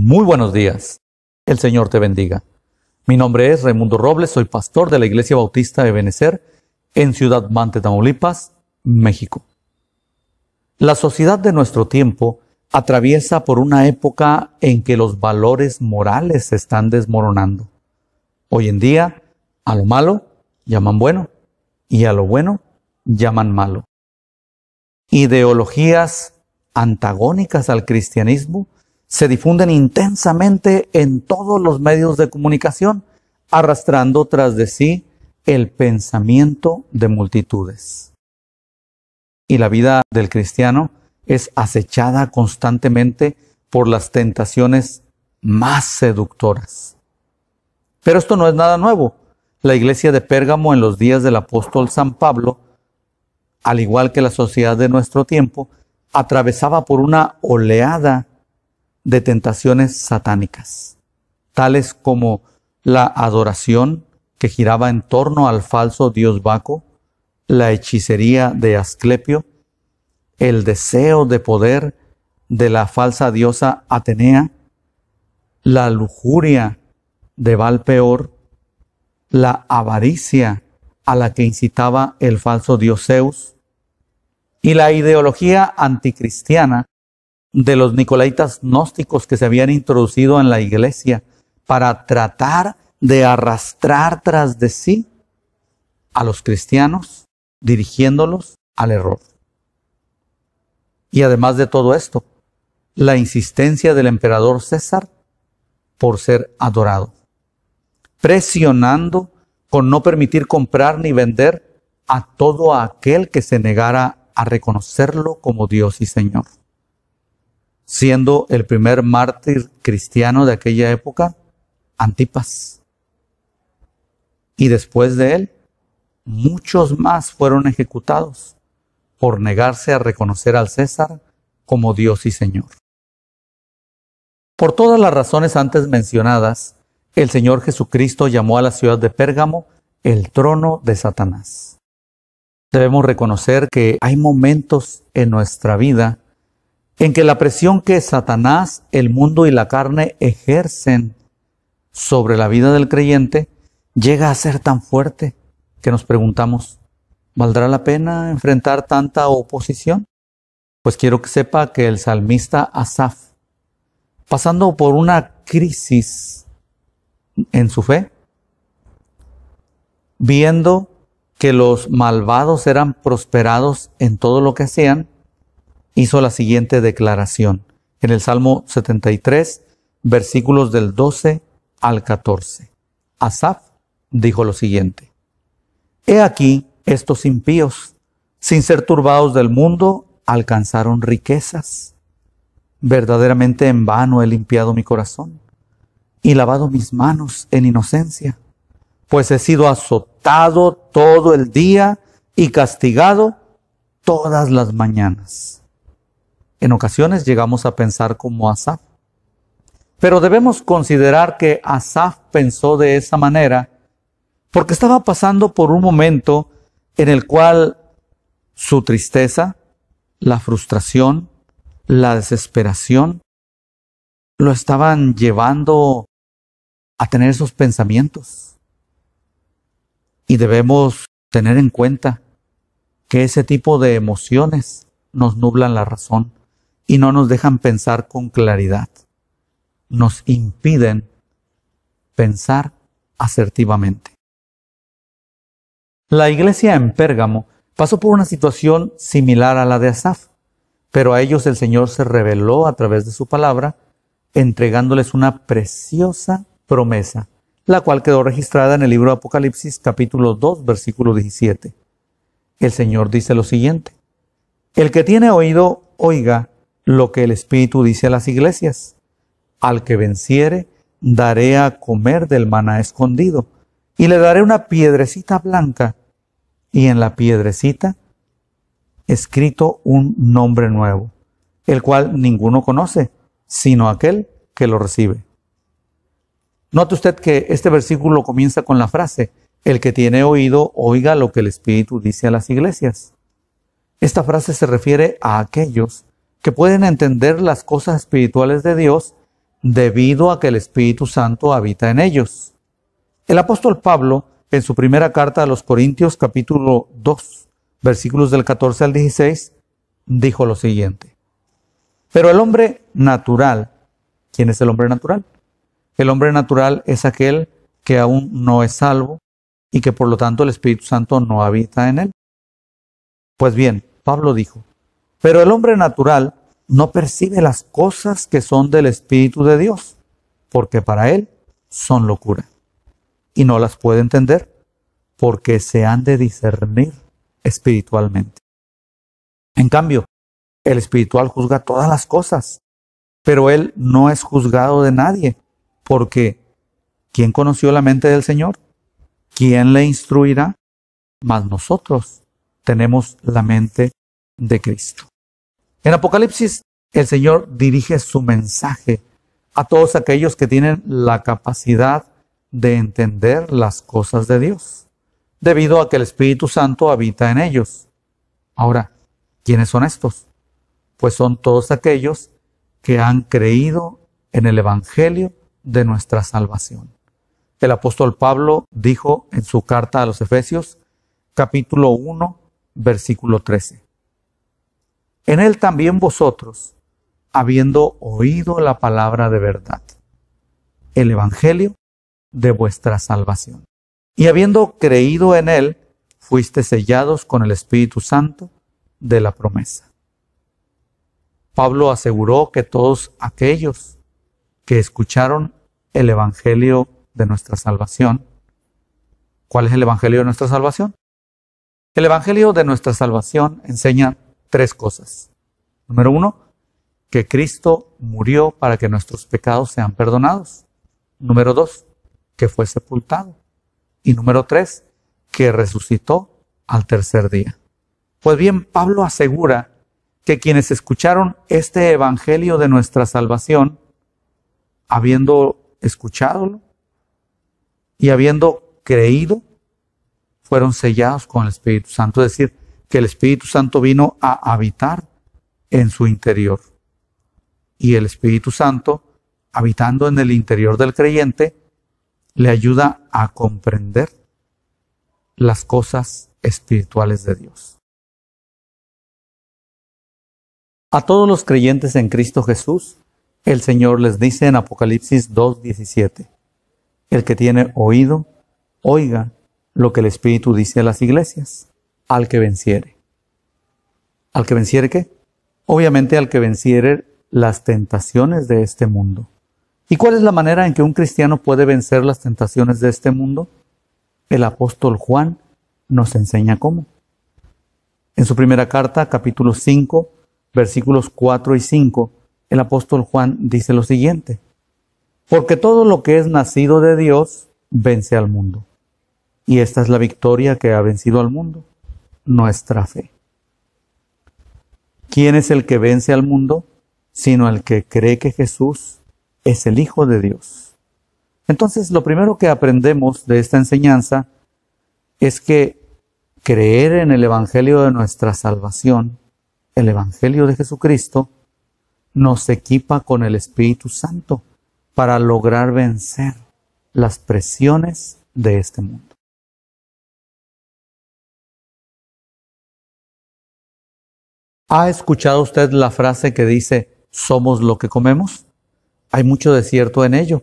Muy buenos días. El Señor te bendiga. Mi nombre es Raimundo Robles, soy pastor de la Iglesia Bautista de Benecer en Ciudad Mante, Tamaulipas, México. La sociedad de nuestro tiempo atraviesa por una época en que los valores morales se están desmoronando. Hoy en día, a lo malo llaman bueno y a lo bueno llaman malo. Ideologías antagónicas al cristianismo se difunden intensamente en todos los medios de comunicación, arrastrando tras de sí el pensamiento de multitudes. Y la vida del cristiano es acechada constantemente por las tentaciones más seductoras. Pero esto no es nada nuevo. La iglesia de Pérgamo en los días del apóstol San Pablo, al igual que la sociedad de nuestro tiempo, atravesaba por una oleada de tentaciones satánicas, tales como la adoración que giraba en torno al falso dios Baco, la hechicería de Asclepio, el deseo de poder de la falsa diosa Atenea, la lujuria de Baal-peor, la avaricia a la que incitaba el falso dios Zeus, y la ideología anticristiana de los nicolaitas gnósticos que se habían introducido en la iglesia para tratar de arrastrar tras de sí a los cristianos, dirigiéndolos al error. Y además de todo esto, la insistencia del emperador César por ser adorado, presionando con no permitir comprar ni vender a todo aquel que se negara a reconocerlo como Dios y Señor. Siendo el primer mártir cristiano de aquella época, Antipas. Y después de él, muchos más fueron ejecutados por negarse a reconocer al César como Dios y Señor. Por todas las razones antes mencionadas, el Señor Jesucristo llamó a la ciudad de Pérgamo el trono de Satanás. Debemos reconocer que hay momentos en nuestra vida en que la presión que Satanás, el mundo y la carne ejercen sobre la vida del creyente llega a ser tan fuerte que nos preguntamos, ¿valdrá la pena enfrentar tanta oposición? Pues quiero que sepa que el salmista Asaf, pasando por una crisis en su fe, viendo que los malvados eran prosperados en todo lo que hacían, hizo la siguiente declaración en el Salmo 73, versículos del 12 al 14. Asaf dijo lo siguiente: He aquí, estos impíos, sin ser turbados del mundo, alcanzaron riquezas. Verdaderamente en vano he limpiado mi corazón y lavado mis manos en inocencia, pues he sido azotado todo el día y castigado todas las mañanas. En ocasiones llegamos a pensar como Asaf, pero debemos considerar que Asaf pensó de esa manera porque estaba pasando por un momento en el cual su tristeza, la frustración, la desesperación lo estaban llevando a tener esos pensamientos. Y debemos tener en cuenta que ese tipo de emociones nos nublan la razón y no nos dejan pensar con claridad. Nos impiden pensar asertivamente. La iglesia en Pérgamo pasó por una situación similar a la de Asaf, pero a ellos el Señor se reveló a través de su palabra, entregándoles una preciosa promesa, la cual quedó registrada en el libro de Apocalipsis, capítulo 2, versículo 17. El Señor dice lo siguiente: El que tiene oído, oiga lo que el Espíritu dice a las iglesias. Al que venciere, daré a comer del maná escondido, y le daré una piedrecita blanca, y en la piedrecita escrito un nombre nuevo, el cual ninguno conoce, sino aquel que lo recibe. Note usted que este versículo comienza con la frase: el que tiene oído, oiga lo que el Espíritu dice a las iglesias. Esta frase se refiere a aquellos que pueden entender las cosas espirituales de Dios debido a que el Espíritu Santo habita en ellos. El apóstol Pablo, en su primera carta a los Corintios, capítulo 2, versículos del 14 al 16, dijo lo siguiente: pero el hombre natural, ¿quién es el hombre natural? El hombre natural es aquel que aún no es salvo y que por lo tanto el Espíritu Santo no habita en él. Pues bien, Pablo dijo, pero el hombre natural no percibe las cosas que son del Espíritu de Dios, porque para él son locura, y no las puede entender, porque se han de discernir espiritualmente. En cambio, el espiritual juzga todas las cosas, pero él no es juzgado de nadie, porque ¿quién conoció la mente del Señor? ¿Quién le instruirá? Mas nosotros tenemos la mente de Cristo. En Apocalipsis, el Señor dirige su mensaje a todos aquellos que tienen la capacidad de entender las cosas de Dios, debido a que el Espíritu Santo habita en ellos. Ahora, ¿quiénes son estos? Pues son todos aquellos que han creído en el Evangelio de nuestra salvación. El apóstol Pablo dijo en su carta a los Efesios, capítulo 1, versículo 13. En él también vosotros, habiendo oído la palabra de verdad, el Evangelio de vuestra salvación, y habiendo creído en él, fuiste sellados con el Espíritu Santo de la promesa. Pablo aseguró que todos aquellos que escucharon el Evangelio de nuestra salvación. ¿Cuál es el Evangelio de nuestra salvación? El Evangelio de nuestra salvación enseña tres cosas. Número 1, que Cristo murió para que nuestros pecados sean perdonados. Número 2, que fue sepultado. Y número 3, que resucitó al tercer día. Pues bien, Pablo asegura que quienes escucharon este Evangelio de nuestra salvación, habiendo escuchadolo y habiendo creído, fueron sellados con el Espíritu Santo. Es decir, que el Espíritu Santo vino a habitar en su interior. Y el Espíritu Santo, habitando en el interior del creyente, le ayuda a comprender las cosas espirituales de Dios. A todos los creyentes en Cristo Jesús, el Señor les dice en Apocalipsis 2:17, el que tiene oído, oiga lo que el Espíritu dice a las iglesias, al que venciere. ¿Al que venciere qué? Obviamente al que venciere las tentaciones de este mundo. ¿Y cuál es la manera en que un cristiano puede vencer las tentaciones de este mundo? El apóstol Juan nos enseña cómo. En su primera carta, capítulo 5, versículos 4 y 5, el apóstol Juan dice lo siguiente: porque todo lo que es nacido de Dios vence al mundo. Y esta es la victoria que ha vencido al mundo, nuestra fe. ¿Quién es el que vence al mundo? Sino el que cree que Jesús es el Hijo de Dios. Entonces, lo primero que aprendemos de esta enseñanza es que creer en el Evangelio de nuestra salvación, el Evangelio de Jesucristo, nos equipa con el Espíritu Santo para lograr vencer las presiones de este mundo. ¿Ha escuchado usted la frase que dice, somos lo que comemos? Hay mucho de cierto en ello,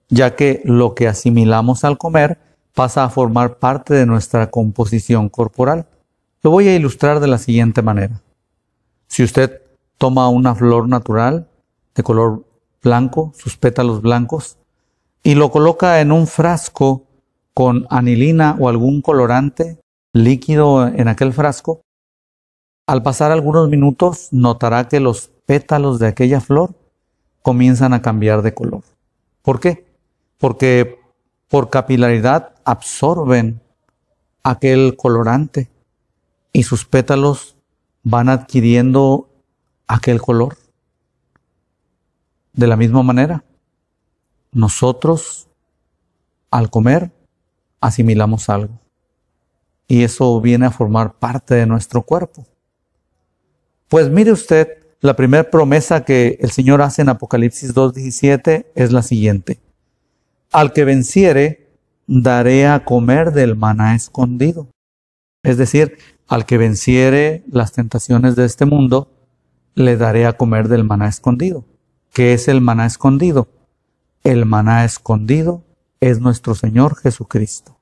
ya que lo que asimilamos al comer pasa a formar parte de nuestra composición corporal. Lo voy a ilustrar de la siguiente manera. Si usted toma una flor natural de color blanco, sus pétalos blancos, y lo coloca en un frasco con anilina o algún colorante líquido en aquel frasco, al pasar algunos minutos notará que los pétalos de aquella flor comienzan a cambiar de color. ¿Por qué? Porque por capilaridad absorben aquel colorante y sus pétalos van adquiriendo aquel color. De la misma manera, nosotros al comer asimilamos algo y eso viene a formar parte de nuestro cuerpo. Pues mire usted La primera promesa que el Señor hace en Apocalipsis 2:17 es la siguiente: al que venciere, daré a comer del maná escondido. Es decir, al que venciere las tentaciones de este mundo, le daré a comer del maná escondido. ¿Qué es el maná escondido? El maná escondido es nuestro Señor Jesucristo.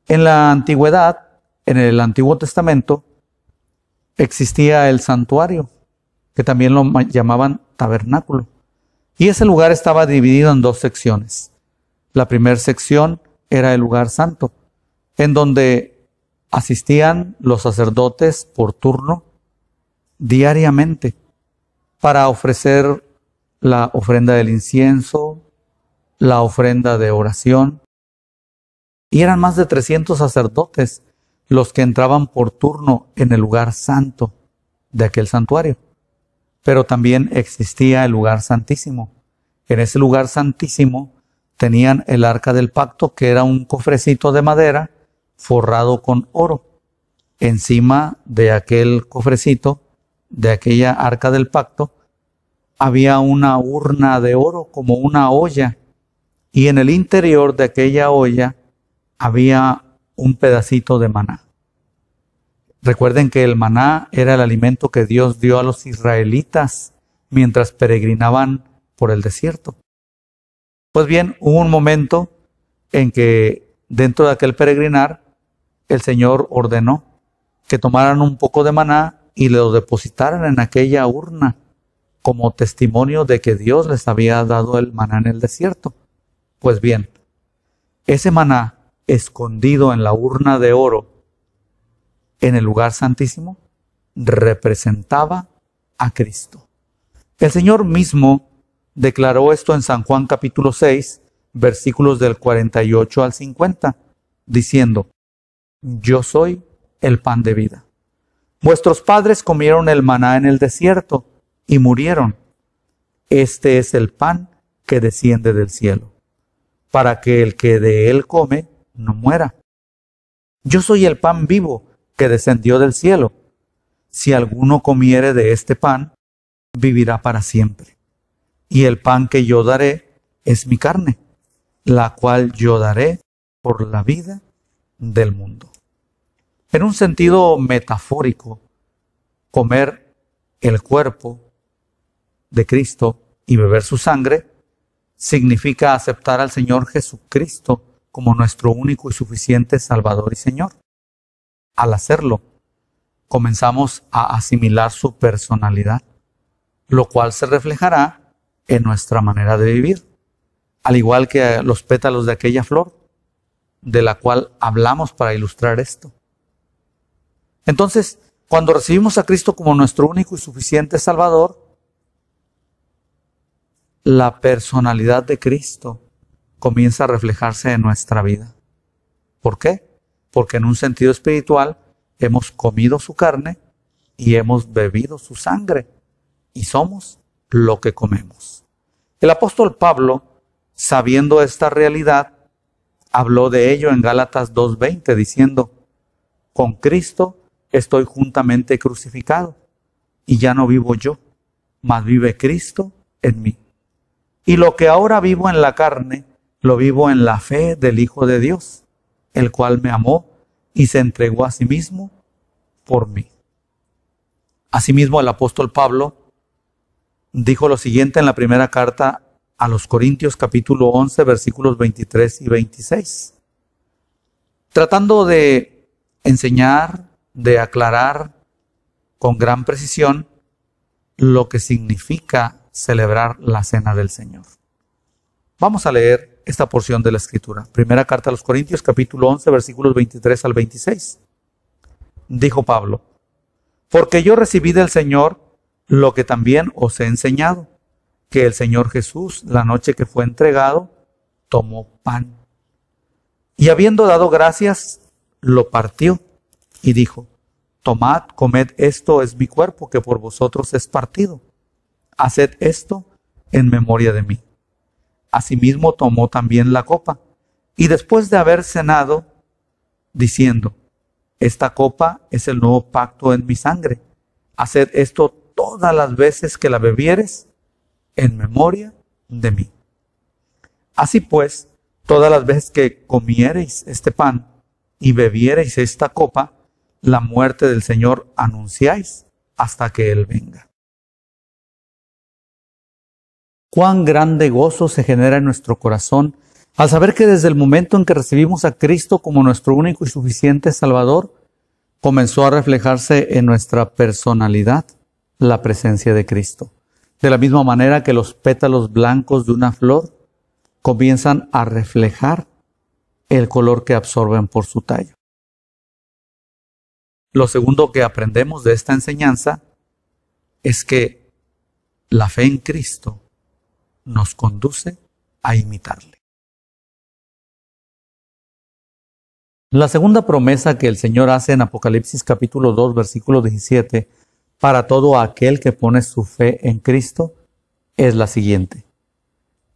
En la antigüedad, en el Antiguo Testamento, existía el santuario, que también lo llamaban tabernáculo. Y ese lugar estaba dividido en dos secciones. La primera sección era el lugar santo, en donde asistían los sacerdotes por turno diariamente para ofrecer la ofrenda del incienso, la ofrenda de oración. Y eran más de 300 sacerdotes los que entraban por turno en el lugar santo de aquel santuario. Pero también existía el lugar santísimo. En ese lugar santísimo tenían el arca del pacto, que era un cofrecito de madera forrado con oro. Encima de aquel cofrecito, de aquella arca del pacto, había una urna de oro, como una olla, y en el interior de aquella olla había un pedacito de maná. Recuerden que el maná era el alimento que Dios dio a los israelitas mientras peregrinaban por el desierto. Pues bien, hubo un momento en que dentro de aquel peregrinar el Señor ordenó que tomaran un poco de maná y lo depositaran en aquella urna como testimonio de que Dios les había dado el maná en el desierto. Pues bien, ese maná escondido en la urna de oro en el lugar santísimo representaba a Cristo. El Señor mismo declaró esto en San Juan capítulo 6, versículos del 48 al 50, diciendo: yo soy el pan de vida. Vuestros padres comieron el maná en el desierto y murieron. Este es el pan que desciende del cielo, para que el que de él come no muera. Yo soy el pan vivo que descendió del cielo. Si alguno comiere de este pan, vivirá para siempre. Y el pan que yo daré es mi carne, la cual yo daré por la vida del mundo. En un sentido metafórico, comer el cuerpo de Cristo y beber su sangre significa aceptar al Señor Jesucristo como nuestro único y suficiente Salvador y Señor. Al hacerlo, comenzamos a asimilar su personalidad, lo cual se reflejará en nuestra manera de vivir, al igual que los pétalos de aquella flor, de la cual hablamos para ilustrar esto. Entonces, cuando recibimos a Cristo como nuestro único y suficiente Salvador, la personalidad de Cristo comienza a reflejarse en nuestra vida. ¿Por qué? Porque en un sentido espiritual hemos comido su carne y hemos bebido su sangre, y somos lo que comemos. El apóstol Pablo, sabiendo esta realidad, habló de ello en Gálatas 2:20, diciendo: con Cristo estoy juntamente crucificado, y ya no vivo yo, mas vive Cristo en mí. Y lo que ahora vivo en la carne, lo vivo en la fe del Hijo de Dios, el cual me amó y se entregó a sí mismo por mí. Asimismo, el apóstol Pablo dijo lo siguiente en la primera carta a los Corintios, capítulo 11, versículos 23 y 26. Tratando de enseñar, de aclarar con gran precisión lo que significa celebrar la cena del Señor. Vamos a leer esta porción de la Escritura. Primera carta a los Corintios, capítulo 11, versículos 23 al 26. Dijo Pablo: porque yo recibí del Señor lo que también os he enseñado, que el Señor Jesús, la noche que fue entregado, tomó pan, y habiendo dado gracias, lo partió, y dijo: tomad, comed, esto es mi cuerpo, que por vosotros es partido. Haced esto en memoria de mí. Asimismo tomó también la copa, y después de haber cenado, diciendo: esta copa es el nuevo pacto en mi sangre. haced esto todas las veces que la bebieres en memoria de mí. Así pues, todas las veces que comiereis este pan y bebiereis esta copa, la muerte del Señor anunciáis hasta que Él venga. Cuán grande gozo se genera en nuestro corazón al saber que desde el momento en que recibimos a Cristo como nuestro único y suficiente Salvador, comenzó a reflejarse en nuestra personalidad la presencia de Cristo. De la misma manera que los pétalos blancos de una flor comienzan a reflejar el color que absorben por su tallo. Lo segundo que aprendemos de esta enseñanza es que la fe en Cristo nos conduce a imitarle. La segunda promesa que el Señor hace en Apocalipsis capítulo 2, versículo 17, para todo aquel que pone su fe en Cristo, es la siguiente.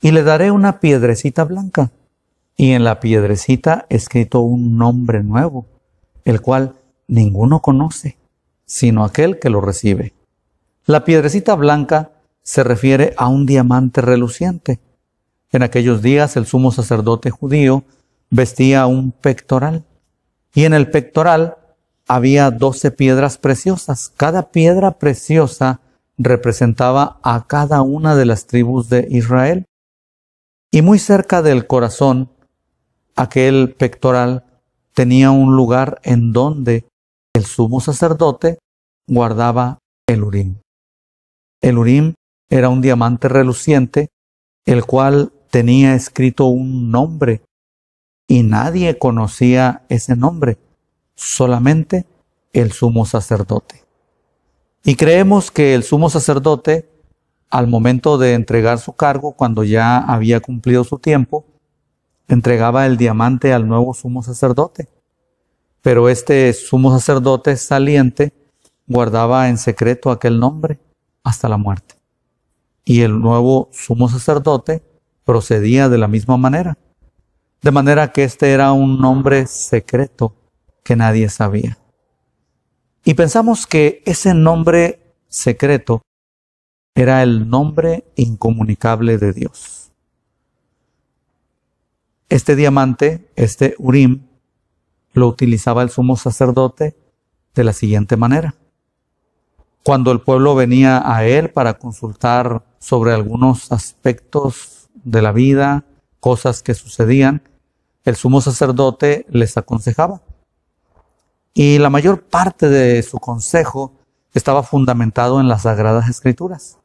Y le daré una piedrecita blanca, y en la piedrecita escrito un nombre nuevo, el cual ninguno conoce, sino aquel que lo recibe. La piedrecita blanca se refiere a un diamante reluciente. En aquellos días el sumo sacerdote judío vestía un pectoral, y en el pectoral había 12 piedras preciosas. Cada piedra preciosa representaba a cada una de las tribus de Israel. Y muy cerca del corazón, aquel pectoral tenía un lugar en donde el sumo sacerdote guardaba el Urim. El Urim era un diamante reluciente, el cual tenía escrito un nombre, y nadie conocía ese nombre, solamente el sumo sacerdote. Y creemos que el sumo sacerdote, al momento de entregar su cargo, cuando ya había cumplido su tiempo, entregaba el diamante al nuevo sumo sacerdote. Pero este sumo sacerdote saliente guardaba en secreto aquel nombre hasta la muerte. Y el nuevo sumo sacerdote procedía de la misma manera. De manera que este era un nombre secreto que nadie sabía. Y pensamos que ese nombre secreto era el nombre incomunicable de Dios. Este diamante, este Urim, lo utilizaba el sumo sacerdote de la siguiente manera. Cuando el pueblo venía a él para consultar sobre algunos aspectos de la vida, cosas que sucedían, el sumo sacerdote les aconsejaba. Y la mayor parte de su consejo estaba fundamentado en las Sagradas Escrituras.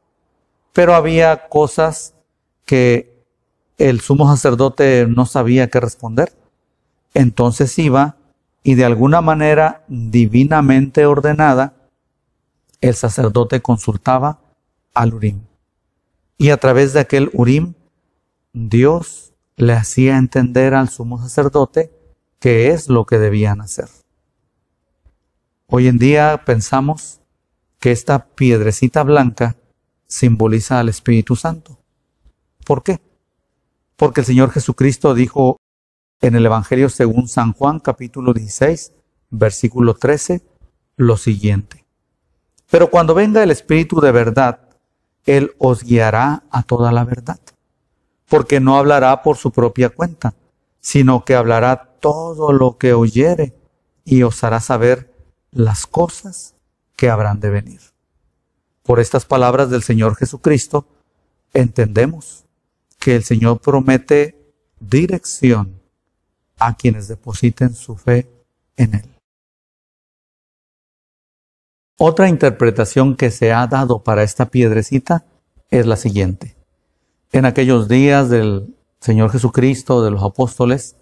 Pero había cosas que el sumo sacerdote no sabía qué responder. Entonces iba y de alguna manera divinamente ordenada, el sacerdote consultaba al Urim. Y a través de aquel Urim, Dios le hacía entender al sumo sacerdote qué es lo que debían hacer. Hoy en día pensamos que esta piedrecita blanca simboliza al Espíritu Santo. ¿Por qué? Porque el Señor Jesucristo dijo en el Evangelio según San Juan, capítulo 16, versículo 13, lo siguiente. Pero cuando venga el Espíritu de verdad, Él os guiará a toda la verdad, porque no hablará por su propia cuenta, sino que hablará todo lo que oyere y os hará saber las cosas que habrán de venir. Por estas palabras del Señor Jesucristo, entendemos que el Señor promete dirección a quienes depositen su fe en Él. Otra interpretación que se ha dado para esta piedrecita es la siguiente. En aquellos días del Señor Jesucristo, de los apóstoles,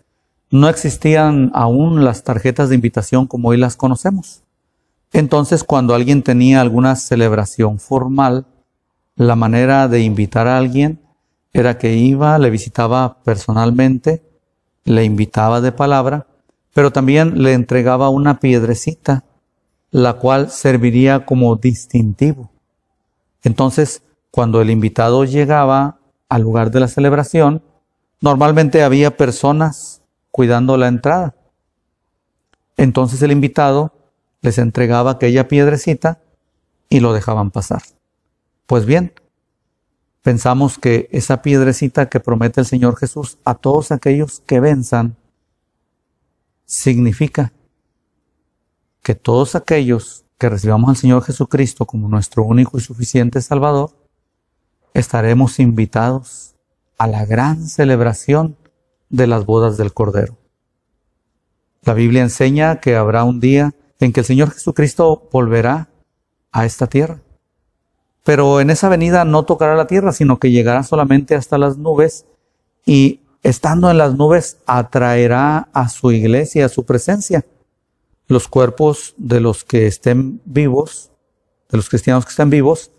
no existían aún las tarjetas de invitación como hoy las conocemos. Entonces, cuando alguien tenía alguna celebración formal, la manera de invitar a alguien era que iba, le visitaba personalmente, le invitaba de palabra, pero también le entregaba una piedrecita, la cual serviría como distintivo. Entonces, cuando el invitado llegaba al lugar de la celebración, normalmente había personas cuidando la entrada. Entonces el invitado les entregaba aquella piedrecita y lo dejaban pasar. Pues bien, pensamos que esa piedrecita que promete el Señor Jesús a todos aquellos que venzan, significa que todos aquellos que recibamos al Señor Jesucristo como nuestro único y suficiente Salvador, estaremos invitados a la gran celebración de las bodas del Cordero. La Biblia enseña que habrá un día en que el Señor Jesucristo volverá a esta tierra. Pero en esa venida no tocará la tierra, sino que llegará solamente hasta las nubes y estando en las nubes atraerá a su iglesia, a su presencia, los cuerpos de los que estén vivos, de los cristianos que estén vivos,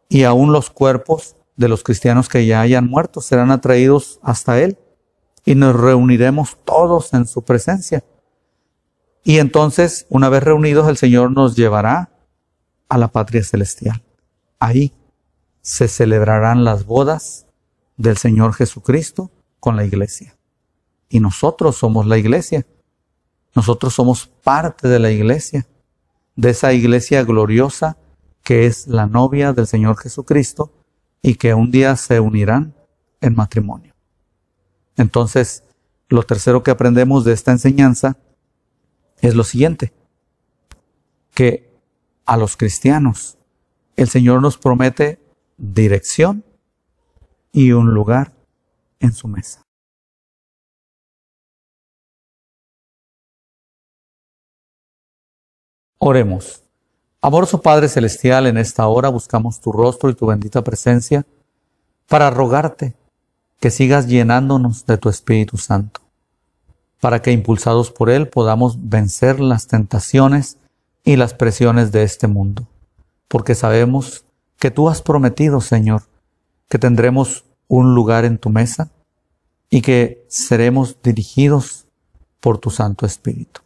y aún los cuerpos de los cristianos que ya hayan muerto serán atraídos hasta Él y nos reuniremos todos en su presencia. Y entonces, una vez reunidos, el Señor nos llevará a la patria celestial. Ahí se celebrarán las bodas del Señor Jesucristo con la iglesia. Y nosotros somos la iglesia. Nosotros somos parte de la iglesia, de esa iglesia gloriosa que es la novia del Señor Jesucristo y que un día se unirán en matrimonio. Entonces, lo tercero que aprendemos de esta enseñanza es lo siguiente, que a los cristianos el Señor nos promete dirección y un lugar en su mesa. Oremos. Amoroso Padre Celestial, en esta hora buscamos tu rostro y tu bendita presencia para rogarte que sigas llenándonos de tu Espíritu Santo, para que impulsados por Él podamos vencer las tentaciones y las presiones de este mundo, porque sabemos que tú has prometido, Señor, que tendremos un lugar en tu mesa y que seremos dirigidos por tu Santo Espíritu.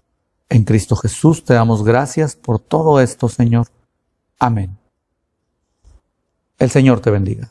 En Cristo Jesús te damos gracias por todo esto, Señor. Amén. El Señor te bendiga.